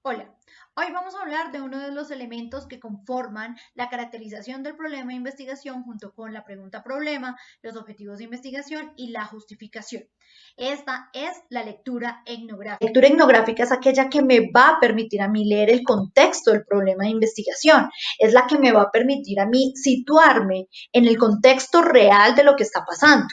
Hola, hoy vamos a hablar de uno de los elementos que conforman la caracterización del problema de investigación junto con la pregunta problema, los objetivos de investigación y la justificación. Esta es la lectura etnográfica. La lectura etnográfica es aquella que me va a permitir a mí leer el contexto del problema de investigación, es la que me va a permitir a mí situarme en el contexto real de lo que está pasando.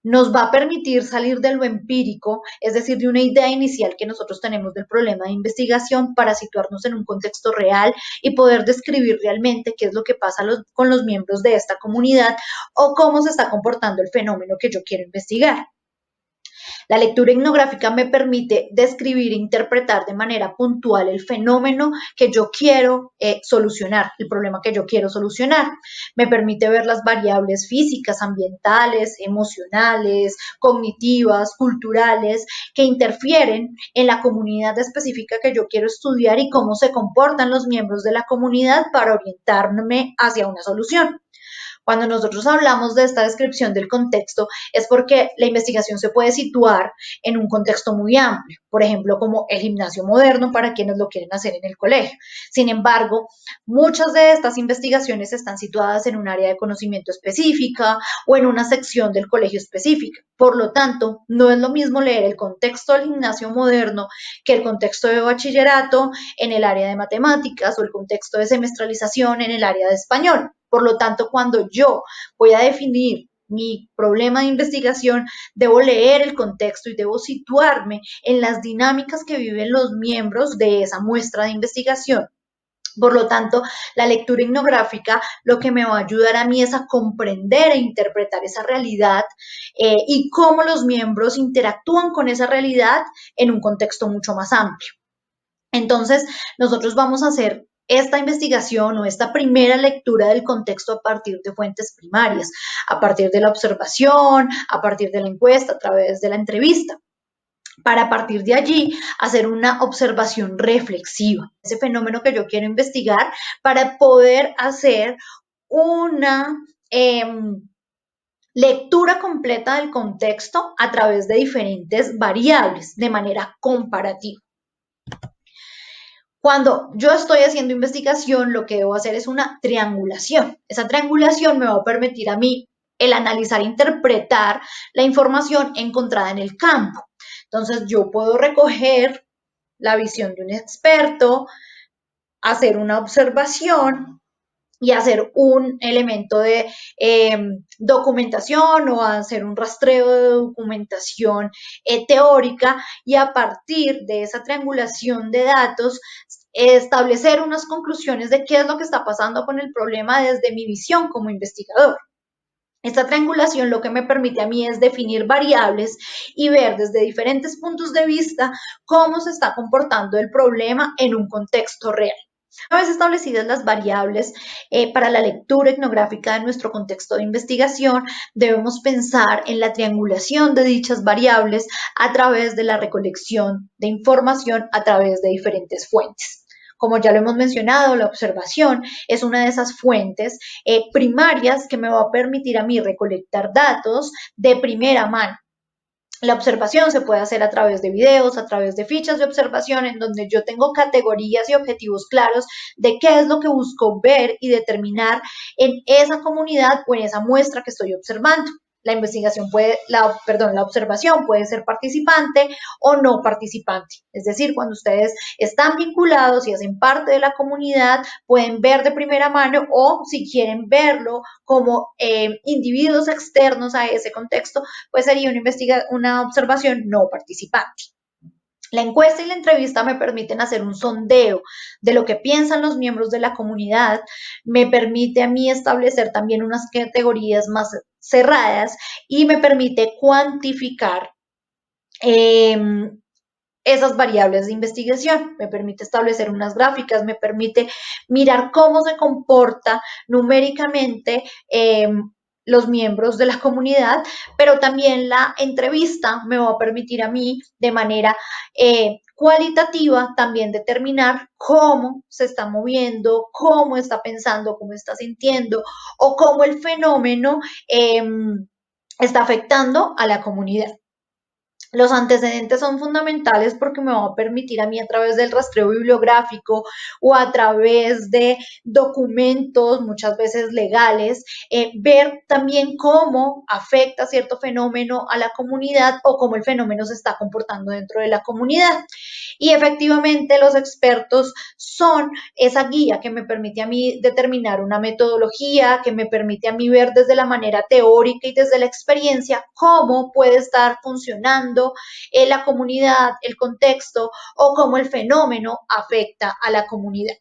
Nos va a permitir salir de lo empírico, es decir, de una idea inicial que nosotros tenemos del problema de investigación para situarnos en un contexto real y poder describir realmente qué es lo que pasa con los miembros de esta comunidad o cómo se está comportando el fenómeno que yo quiero investigar. La lectura etnográfica me permite describir e interpretar de manera puntual el fenómeno que yo quiero solucionar, el problema que yo quiero solucionar. Me permite ver las variables físicas, ambientales, emocionales, cognitivas, culturales, que interfieren en la comunidad específica que yo quiero estudiar y cómo se comportan los miembros de la comunidad para orientarme hacia una solución. Cuando nosotros hablamos de esta descripción del contexto es porque la investigación se puede situar en un contexto muy amplio, por ejemplo, como el gimnasio moderno para quienes lo quieren hacer en el colegio. Sin embargo, muchas de estas investigaciones están situadas en un área de conocimiento específica o en una sección del colegio específica. Por lo tanto, no es lo mismo leer el contexto del gimnasio moderno que el contexto de bachillerato en el área de matemáticas o el contexto de semestralización en el área de español. Por lo tanto, cuando yo voy a definir mi problema de investigación, debo leer el contexto y debo situarme en las dinámicas que viven los miembros de esa muestra de investigación. Por lo tanto, la lectura etnográfica lo que me va a ayudar a mí es a comprender e interpretar esa realidad y cómo los miembros interactúan con esa realidad en un contexto mucho más amplio. Entonces, nosotros vamos a hacer esta investigación o esta primera lectura del contexto a partir de fuentes primarias, a partir de la observación, a partir de la encuesta, a través de la entrevista, para a partir de allí hacer una observación reflexiva, ese fenómeno que yo quiero investigar, para poder hacer una lectura completa del contexto a través de diferentes variables de manera comparativa. Cuando yo estoy haciendo investigación, lo que debo hacer es una triangulación. Esa triangulación me va a permitir a mí el analizar e interpretar la información encontrada en el campo. Entonces, yo puedo recoger la visión de un experto, hacer una observación y hacer un elemento de documentación o hacer un rastreo de documentación teórica y a partir de esa triangulación de datos establecer unas conclusiones de qué es lo que está pasando con el problema desde mi visión como investigador. Esta triangulación lo que me permite a mí es definir variables y ver desde diferentes puntos de vista cómo se está comportando el problema en un contexto real. Una vez establecidas las variables para la lectura etnográfica de nuestro contexto de investigación, debemos pensar en la triangulación de dichas variables a través de la recolección de información a través de diferentes fuentes. Como ya lo hemos mencionado, la observación es una de esas fuentes primarias que me va a permitir a mí recolectar datos de primera mano. La observación se puede hacer a través de videos, a través de fichas de observación, en donde yo tengo categorías y objetivos claros de qué es lo que busco ver y determinar en esa comunidad o en esa muestra que estoy observando. La investigación la observación puede ser participante o no participante. Es decir, cuando ustedes están vinculados y hacen parte de la comunidad, pueden ver de primera mano o si quieren verlo como individuos externos a ese contexto, pues sería una observación no participante. La encuesta y la entrevista me permiten hacer un sondeo de lo que piensan los miembros de la comunidad, me permite a mí establecer también unas categorías más cerradas y me permite cuantificar esas variables de investigación, me permite establecer unas gráficas, me permite mirar cómo se comporta numéricamente los miembros de la comunidad, pero también la entrevista me va a permitir a mí de manera cualitativa también determinar cómo se está moviendo, cómo está pensando, cómo está sintiendo o cómo el fenómeno está afectando a la comunidad. Los antecedentes son fundamentales porque me va a permitir a mí a través del rastreo bibliográfico o a través de documentos, muchas veces legales, ver también cómo afecta cierto fenómeno a la comunidad o cómo el fenómeno se está comportando dentro de la comunidad. Y efectivamente los expertos son esa guía que me permite a mí determinar una metodología, que me permite a mí ver desde la manera teórica y desde la experiencia cómo puede estar funcionando la comunidad, el contexto o cómo el fenómeno afecta a la comunidad.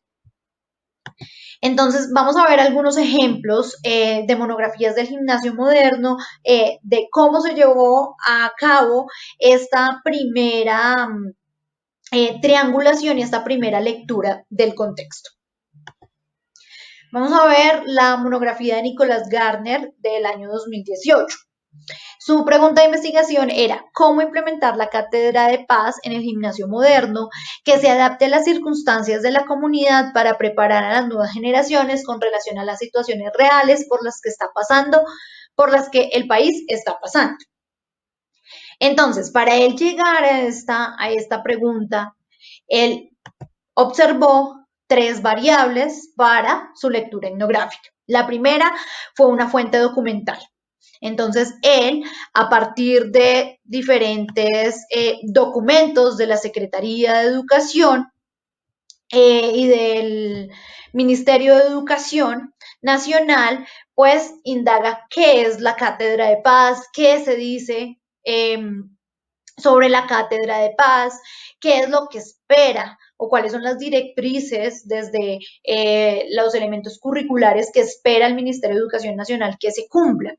Entonces, vamos a ver algunos ejemplos de monografías del gimnasio moderno, de cómo se llevó a cabo esta primera triangulación y esta primera lectura del contexto. Vamos a ver la monografía de Nicholas Gardner del año 2018. Su pregunta de investigación era cómo implementar la cátedra de paz en el gimnasio moderno que se adapte a las circunstancias de la comunidad para preparar a las nuevas generaciones con relación a las situaciones reales por las que está pasando, por las que el país está pasando. Entonces, para él llegar a esta pregunta, él observó 3 variables para su lectura etnográfica. La primera fue una fuente documental. Entonces, él, a partir de diferentes documentos de la Secretaría de Educación y del Ministerio de Educación Nacional, pues indaga qué es la Cátedra de Paz, qué se dice sobre la Cátedra de Paz, qué es lo que espera o cuáles son las directrices desde los elementos curriculares que espera el Ministerio de Educación Nacional que se cumplan.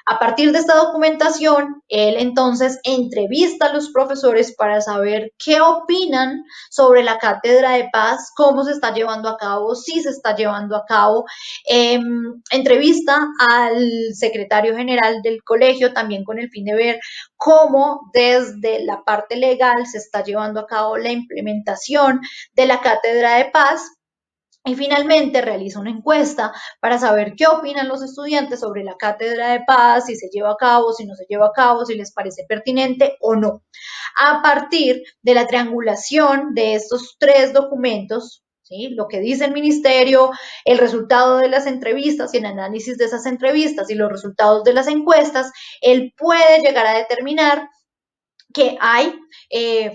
A partir de esta documentación, él entonces entrevista a los profesores para saber qué opinan sobre la Cátedra de Paz, cómo se está llevando a cabo, si se está llevando a cabo. Entrevista al secretario general del colegio también con el fin de ver cómo desde la parte legal se está llevando a cabo la implementación de la Cátedra de Paz. Y finalmente realiza una encuesta para saber qué opinan los estudiantes sobre la Cátedra de Paz, si se lleva a cabo, si no se lleva a cabo, si les parece pertinente o no. A partir de la triangulación de estos 3 documentos, ¿sí? Lo que dice el ministerio, el resultado de las entrevistas y el análisis de esas entrevistas y los resultados de las encuestas, él puede llegar a determinar que hay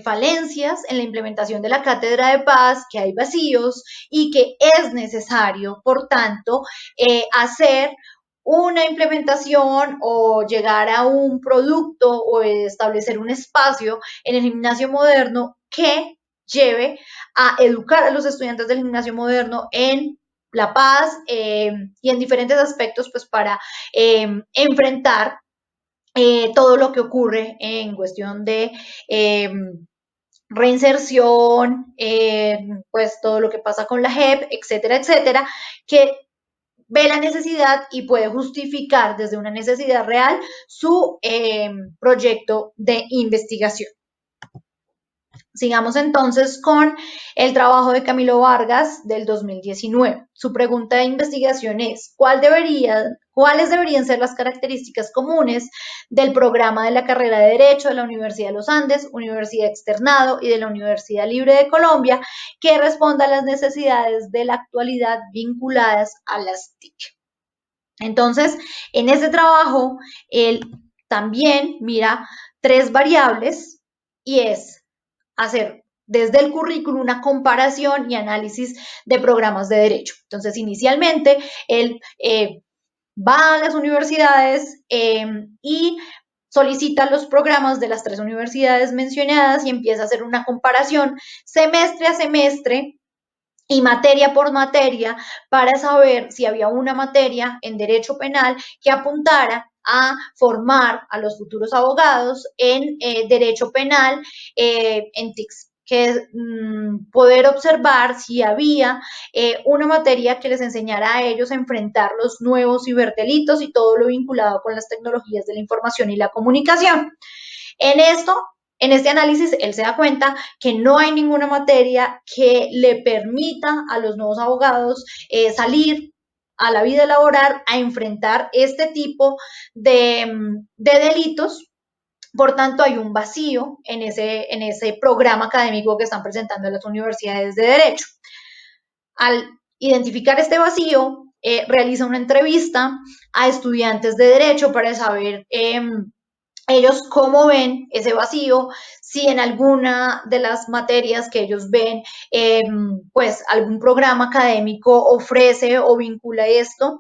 falencias en la implementación de la Cátedra de Paz, que hay vacíos y que es necesario, por tanto, hacer una implementación o llegar a un producto o establecer un espacio en el gimnasio moderno que lleve a educar a los estudiantes del gimnasio moderno en la paz y en diferentes aspectos, pues para enfrentar todo lo que ocurre en cuestión de reinserción, pues todo lo que pasa con la JEP, etcétera, etcétera, que ve la necesidad y puede justificar desde una necesidad real su proyecto de investigación. Sigamos entonces con el trabajo de Camilo Vargas del 2019. Su pregunta de investigación es, ¿cuáles deberían ser las características comunes del programa de la carrera de Derecho de la Universidad de los Andes, Universidad Externado y de la Universidad Libre de Colombia que responda a las necesidades de la actualidad vinculadas a las TIC? Entonces, en este trabajo, él también mira 3 variables y es hacer desde el currículum una comparación y análisis de programas de derecho. Entonces, inicialmente, él va a las universidades y solicita los programas de las 3 universidades mencionadas y empieza a hacer una comparación semestre a semestre y materia por materia para saber si había una materia en derecho penal que apuntara a formar a los futuros abogados en derecho penal en TICS, que poder observar si había una materia que les enseñara a ellos a enfrentar los nuevos ciberdelitos y todo lo vinculado con las tecnologías de la información y la comunicación. En este análisis, él se da cuenta que no hay ninguna materia que le permita a los nuevos abogados salir a la vida laboral a enfrentar este tipo de delitos Por tanto, hay un vacío en ese programa académico que están presentando las universidades de derecho. Al identificar este vacío, realiza una entrevista a estudiantes de derecho para saber ellos cómo ven ese vacío, si en alguna de las materias que ellos ven, pues algún programa académico ofrece o vincula esto.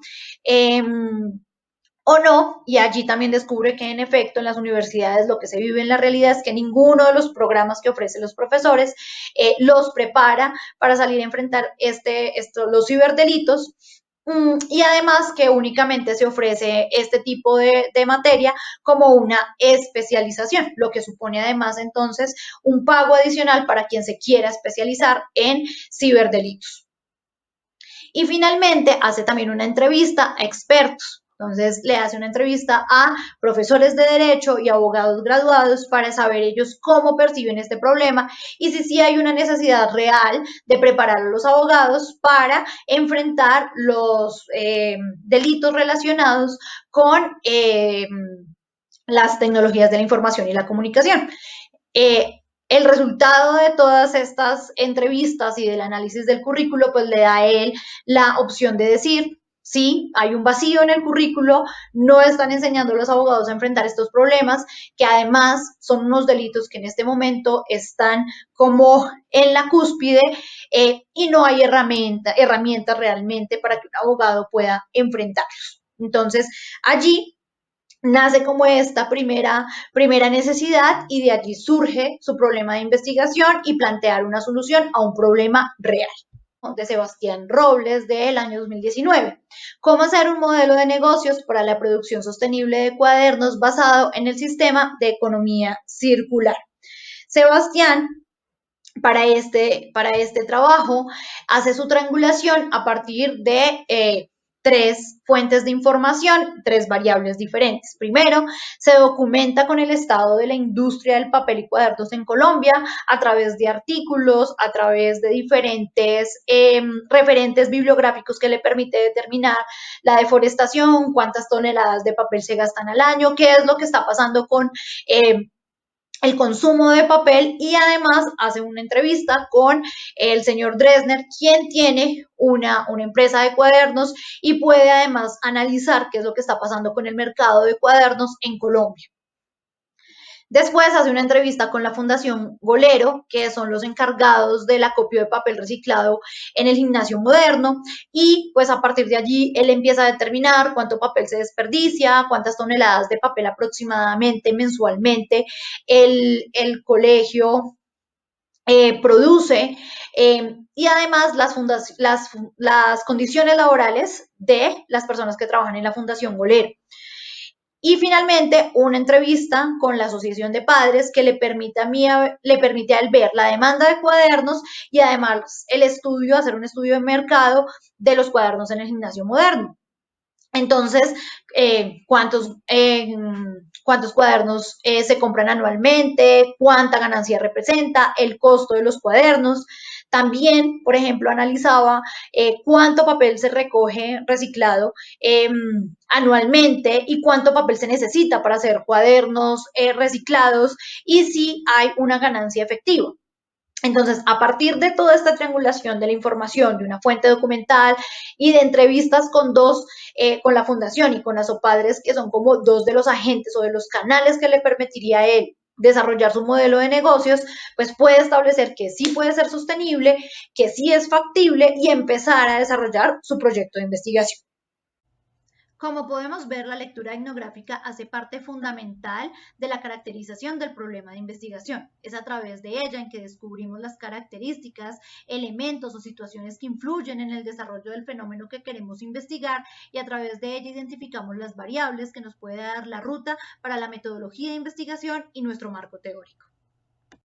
O no, y allí también descubre que en efecto en las universidades lo que se vive en la realidad es que ninguno de los programas que ofrecen los profesores los prepara para salir a enfrentar los ciberdelitos, y además que únicamente se ofrece este tipo de materia como una especialización, lo que supone además entonces un pago adicional para quien se quiera especializar en ciberdelitos. Y finalmente hace también una entrevista a expertos. Entonces le hace una entrevista a profesores de derecho y abogados graduados para saber ellos cómo perciben este problema y si sí hay una necesidad real de preparar a los abogados para enfrentar los delitos relacionados con las tecnologías de la información y la comunicación. El resultado de todas estas entrevistas y del análisis del currículo, pues le da a él la opción de decir, sí, hay un vacío en el currículo, no están enseñando a los abogados a enfrentar estos problemas, que además son unos delitos que en este momento están como en la cúspide, y no hay herramientas realmente para que un abogado pueda enfrentarlos. Entonces, allí nace como esta primera necesidad y de allí surge su problema de investigación y plantear una solución a un problema real. De Sebastián Robles del año 2019. ¿Cómo hacer un modelo de negocios para la producción sostenible de cuadernos basado en el sistema de economía circular? Sebastián, para este trabajo, hace su triangulación a partir de tres fuentes de información, tres variables diferentes. Primero, se documenta con el estado de la industria del papel y cuadernos en Colombia a través de artículos, a través de diferentes referentes bibliográficos que le permite determinar la deforestación, cuántas toneladas de papel se gastan al año, qué es lo que está pasando con el consumo de papel, y además hace una entrevista con el señor Dresner, quien tiene una empresa de cuadernos y puede además analizar qué es lo que está pasando con el mercado de cuadernos en Colombia. Después hace una entrevista con la Fundación Golero, que son los encargados del acopio de papel reciclado en el gimnasio moderno, y pues a partir de allí él empieza a determinar cuánto papel se desperdicia, cuántas toneladas de papel aproximadamente mensualmente el colegio produce, y además las condiciones laborales de las personas que trabajan en la Fundación Golero. Y finalmente, una entrevista con la Asociación de Padres que le permite a él ver la demanda de cuadernos y además hacer un estudio de mercado de los cuadernos en el gimnasio moderno. Entonces, cuántos cuadernos se compran anualmente, cuánta ganancia representa, el costo de los cuadernos. También, por ejemplo, analizaba cuánto papel se recoge reciclado anualmente y cuánto papel se necesita para hacer cuadernos reciclados y si hay una ganancia efectiva. Entonces, a partir de toda esta triangulación de la información, de una fuente documental y de entrevistas con la fundación y con Asopadres, que son como dos de los agentes o de los canales que le permitiría a él desarrollar su modelo de negocios, pues puede establecer que sí puede ser sostenible, que sí es factible y empezar a desarrollar su proyecto de investigación. Como podemos ver, la lectura etnográfica hace parte fundamental de la caracterización del problema de investigación. Es a través de ella en que descubrimos las características, elementos o situaciones que influyen en el desarrollo del fenómeno que queremos investigar, y a través de ella identificamos las variables que nos puede dar la ruta para la metodología de investigación y nuestro marco teórico.